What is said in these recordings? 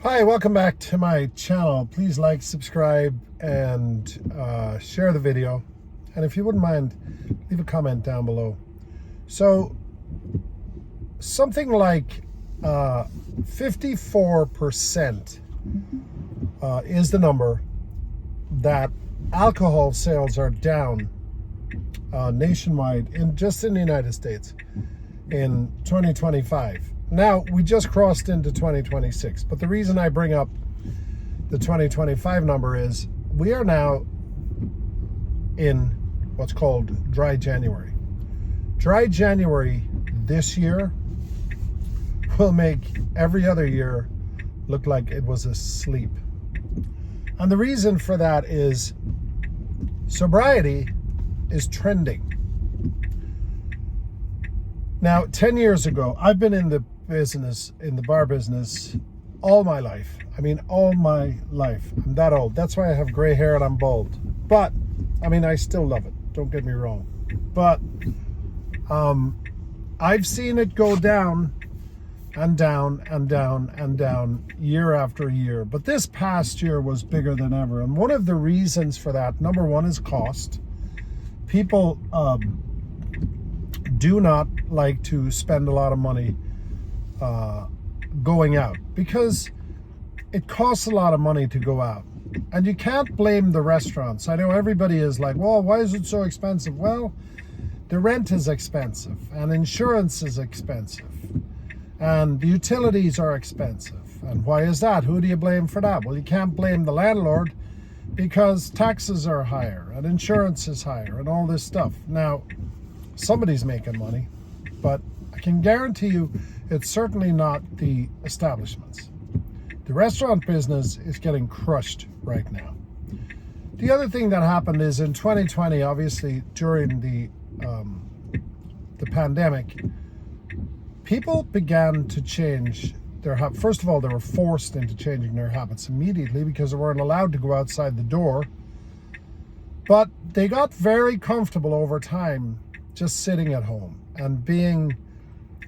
Hi, welcome back to my channel. Please like, subscribe, and share the video. And if you wouldn't mind, leave a comment down below. So, something like 54% is the number that alcohol sales are down nationwide, just in the United States in 2025. Now, we just crossed into 2026, but the reason I bring up the 2025 number is we are now in what's called dry January. Dry January this year will make every other year look like it was asleep. And the reason for that is sobriety is trending. Now, 10 years ago, I've been in the bar business, all my life. I mean, all my life. I'm that old. That's why I have gray hair and I'm bald. But, I mean, I still love it. Don't get me wrong. But I've seen it go down and down and down and down year after year. But this past year was bigger than ever. And one of the reasons for that, number one, is cost. People do not like to spend a lot of money going out because it costs a lot of money to go out. And you can't blame the restaurants. I know everybody is like, well, why is it so expensive? Well, the rent is expensive and insurance is expensive and the utilities are expensive. And why is that? Who do you blame for that? Well, you can't blame the landlord because taxes are higher and insurance is higher and all this stuff. Now, somebody's making money, but I can guarantee you it's certainly not the establishments. The restaurant business is getting crushed right now. The other thing that happened is in 2020, obviously during the pandemic, people began to change their habits. First of all, they were forced into changing their habits immediately because they weren't allowed to go outside the door. But they got very comfortable over time just sitting at home and being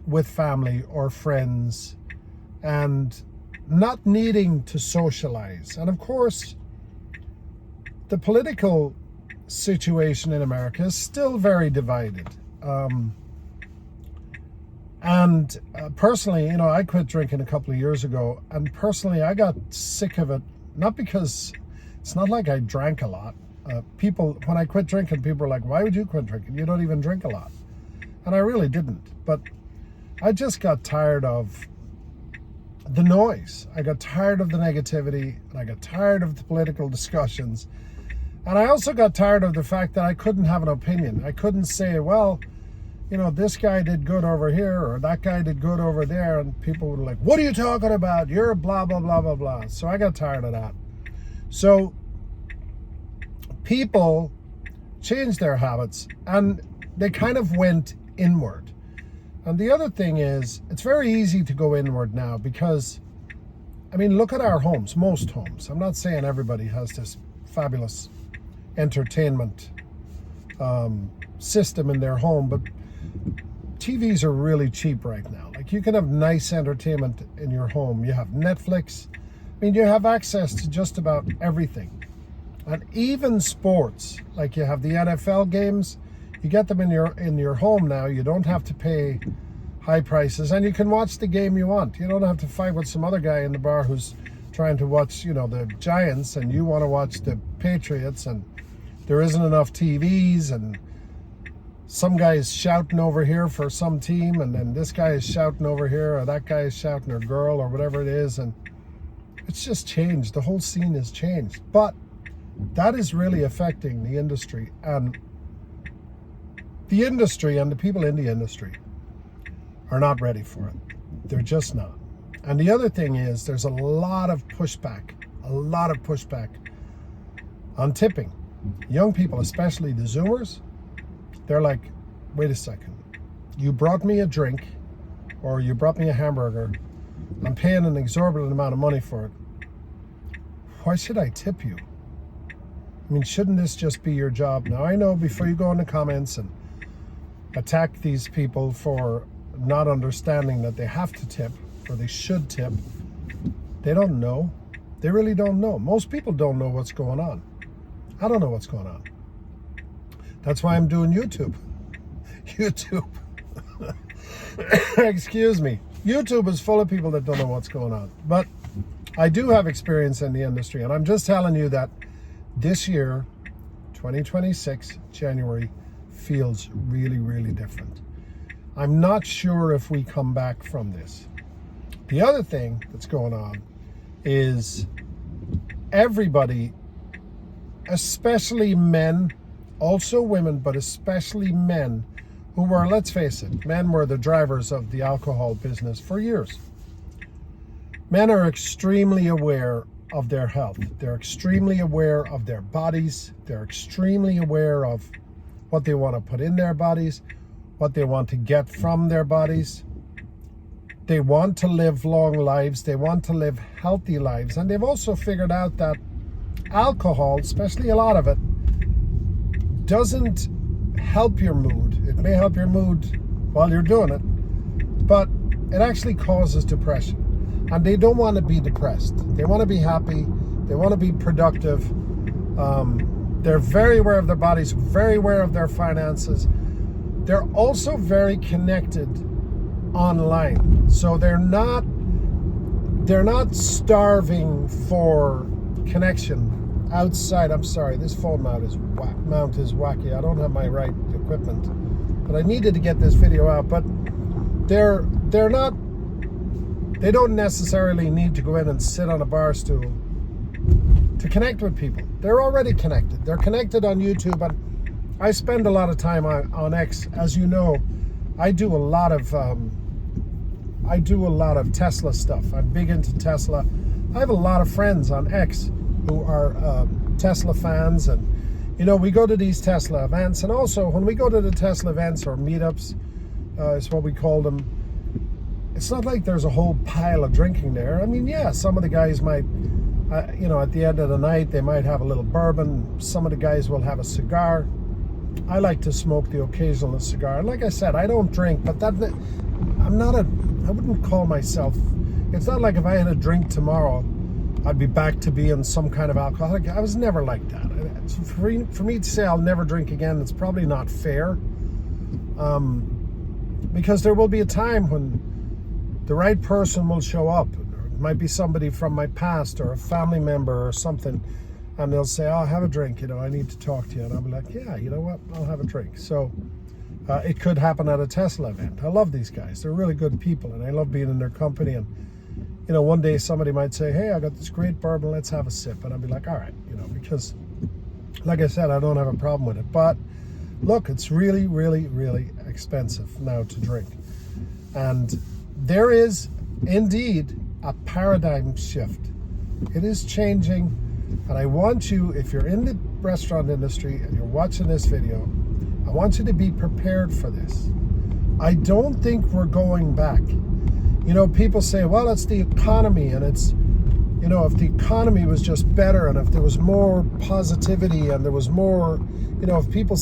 with family or friends and not needing to socialize. And of course, the political situation in America is still very divided. Personally, I quit drinking a couple of years ago, and personally, I got sick of it, not because it's not like I drank a lot. When I quit drinking, people were like, why would you quit drinking? You don't even drink a lot. And I really didn't. But I just got tired of the noise. I got tired of the negativity, and I got tired of the political discussions. And I also got tired of the fact that I couldn't have an opinion. I couldn't say, well, this guy did good over here, or that guy did good over there. And people were like, what are you talking about? You're blah, blah, blah, blah, blah. So I got tired of that. So people changed their habits and they kind of went inward. And the other thing is, it's very easy to go inward now because, look at our homes, most homes. I'm not saying everybody has this fabulous entertainment system in their home, but TVs are really cheap right now. Like, you can have nice entertainment in your home. You have Netflix. You have access to just about everything. And even sports, like you have the NFL games, you get them in your home now. You don't have to pay high prices, and you can watch the game you want. You don't have to fight with some other guy in the bar who's trying to watch, the Giants, and you want to watch the Patriots, and there isn't enough TVs, and some guy is shouting over here for some team, and then this guy is shouting over here, or that guy is shouting, or girl, or whatever it is, and it's just changed. The whole scene has changed. But that is really affecting the industry, and the people in the industry are not ready for it. They're just not. And the other thing is, there's a lot of pushback on tipping. Young people, especially the Zoomers, they're like, wait a second, you brought me a drink or you brought me a hamburger, I'm paying an exorbitant amount of money for it. Why should I tip you? Shouldn't this just be your job? Now, I know before you go in the comments and attack these people for not understanding that they have to tip or they should tip, They don't know. They really don't know. Most people don't know what's going on. I don't know what's going on. That's why I'm doing YouTube. YouTube. Excuse me. YouTube is full of people that don't know what's going on. But I do have experience in the industry, and I'm just telling you that this year, 2026, January, feels really, really different. I'm not sure if we come back from this. The other thing that's going on is everybody, especially men, also women, but especially men, who were, let's face it, men were the drivers of the alcohol business for years. Men are extremely aware of their health. They're extremely aware of their bodies. They're extremely aware of what they want to put in their bodies, what they want to get from their bodies. They want to live long lives. They want to live healthy lives. And they've also figured out that alcohol, especially a lot of it, doesn't help your mood. It may help your mood while you're doing it, but it actually causes depression. And they don't want to be depressed. They want to be happy. They want to be productive. They're very aware of their bodies, very aware of their finances. They're also very connected online. So they're not starving for connection outside. I'm sorry, this phone mount is wacky. I don't have my right equipment, but I needed to get this video out. But they don't necessarily need to go in and sit on a bar stool to connect with people. They're already connected. They're connected on YouTube, and I spend a lot of time on X. As you know, I do a lot of Tesla stuff. I'm big into Tesla. I have a lot of friends on X who are Tesla fans, and we go to these Tesla events, and also when we go to the Tesla events or meetups, is what we call them. It's not like there's a whole pile of drinking there. I mean, yeah, some of the guys might, at the end of the night, they might have a little bourbon. Some of the guys will have a cigar. I like to smoke the occasional cigar. Like I said, I don't drink, but I wouldn't call myself, it's not like if I had a drink tomorrow, I'd be back to being some kind of alcoholic. I was never like that. For me to say I'll never drink again, it's probably not fair. Because there will be a time when the right person will show up. It might be somebody from my past or a family member or something, and they'll say, "Oh, have a drink, I need to talk to you." And I'll be like, "Yeah, you know what, I'll have a drink." So it could happen at a Tesla event. I love these guys. They're really good people, and I love being in their company. And one day somebody might say, "Hey, I got this great bourbon, let's have a sip." And I'll be like, "All right," because like I said, I don't have a problem with it. But look, it's really, really, really expensive now to drink. And there is indeed a paradigm shift. It is changing, and I want you, if you're in the restaurant industry and you're watching this video, I want you to be prepared for this. I don't think we're going back. People say, well, it's the economy, and it's, if the economy was just better, and if there was more positivity, and there was more, if people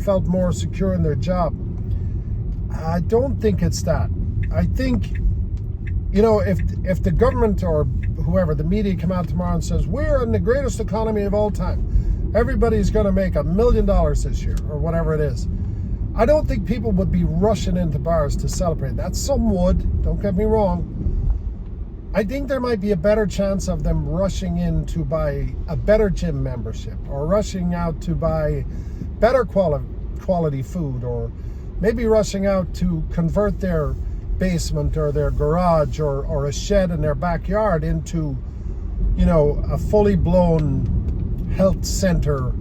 felt more secure in their job. I don't think it's that. I think, if the government or whoever, the media, come out tomorrow and says, we're in the greatest economy of all time, everybody's going to make $1 million this year, or whatever it is, I don't think people would be rushing into bars to celebrate that. Some would, don't get me wrong. I think there might be a better chance of them rushing in to buy a better gym membership, or rushing out to buy better quality food, or maybe rushing out to convert their basement or their garage or a shed in their backyard into, a fully blown health center,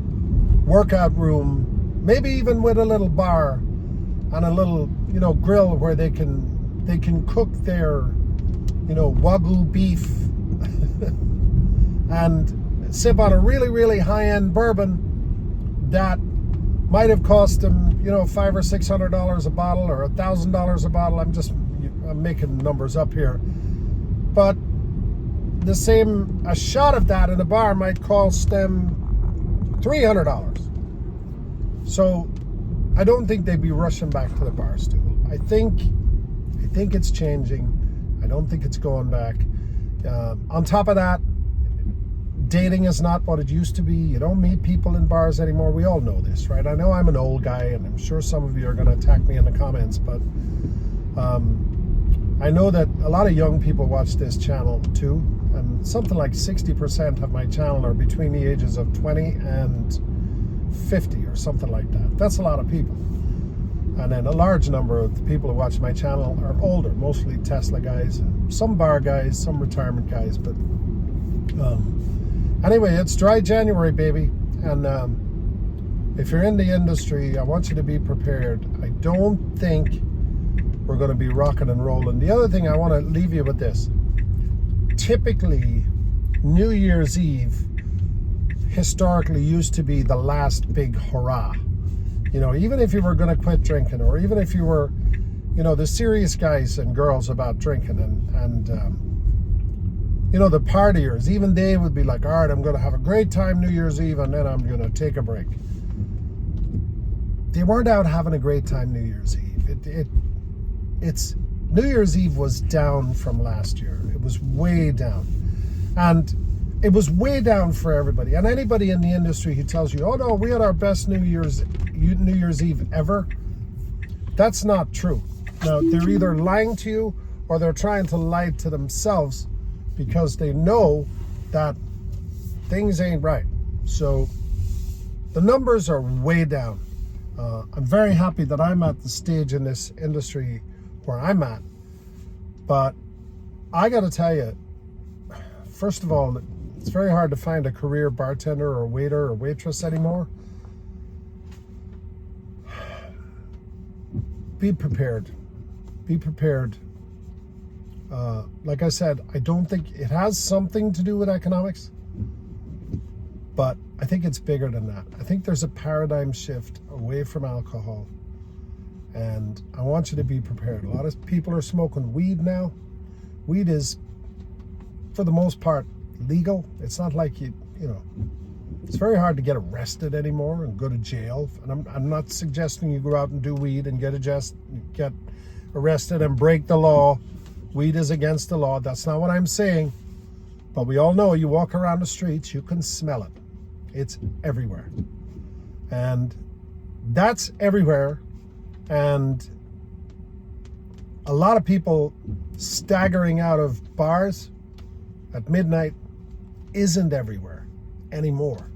workout room, maybe even with a little bar and a little, grill where they can cook their, Wagyu beef and sip on a really, really high-end bourbon that might have cost them, $500 or $600 a bottle, or $1,000 a bottle. I'm making numbers up here, but a shot of that in a bar might cost them $300. So I don't think they'd be rushing back to the bar stool. I think it's changing. I don't think it's going back. On top of that, dating is not what it used to be. You don't meet people in bars anymore. We all know this, right? I know I'm an old guy, and I'm sure some of you are going to attack me in the comments, but I know that a lot of young people watch this channel too, and something like 60% of my channel are between the ages of 20 and 50 or something like that. That's a lot of people. And then a large number of the people who watch my channel are older, mostly Tesla guys, and some bar guys, some retirement guys. But anyway, it's dry January, baby. And if you're in the industry, I want you to be prepared. I don't think we're going to be rocking and rolling. The other thing I want to leave you with this. Typically, New Year's Eve historically used to be the last big hurrah. You know, even if you were going to quit drinking, or even if you were, you know, the serious guys and girls about drinking, and you know, the partiers, even they would be like, all right, I'm going to have a great time New Year's Eve, and then I'm going to take a break. They weren't out having a great time New Year's Eve. It's New Year's Eve was down from last year. It was way down. And it was way down for everybody. And anybody in the industry who tells you, oh no, we had our best New Year's Eve ever, that's not true. Now, they're either lying to you or they're trying to lie to themselves because they know that things ain't right. So the numbers are way down. I'm very happy that I'm at the stage in this industry where I'm at. But I got to tell you, first of all, it's very hard to find a career bartender or waiter or waitress anymore. Be prepared. Be prepared. Like I said, I don't think it has something to do with economics, but I think it's bigger than that. I think there's a paradigm shift away from alcohol, and I want you to be prepared. A lot of people are smoking weed now. Weed is, for the most part, legal. It's not like you know, it's very hard to get arrested anymore and go to jail. And I'm not suggesting you go out and do weed and get arrested and break the law. Weed is against the law. That's not what I'm saying. But we all know, you walk around the streets, you can smell it. It's everywhere. And that's everywhere. And a lot of people staggering out of bars at midnight isn't everywhere anymore.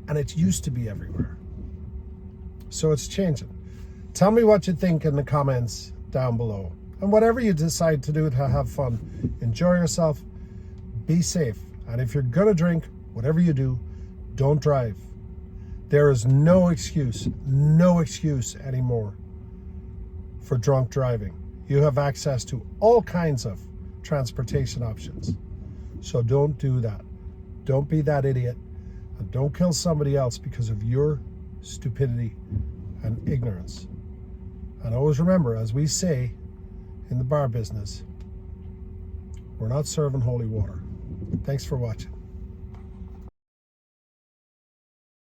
And it used to be everywhere. So it's changing. Tell me what you think in the comments down below. And whatever you decide to do to have fun, enjoy yourself, be safe. And if you're gonna drink, whatever you do, don't drive. There is no excuse anymore for drunk driving. You have access to all kinds of transportation options. So don't do that. Don't be that idiot. And don't kill somebody else because of your stupidity and ignorance. And always remember, as we say in the bar business, we're not serving holy water. Thanks for watching.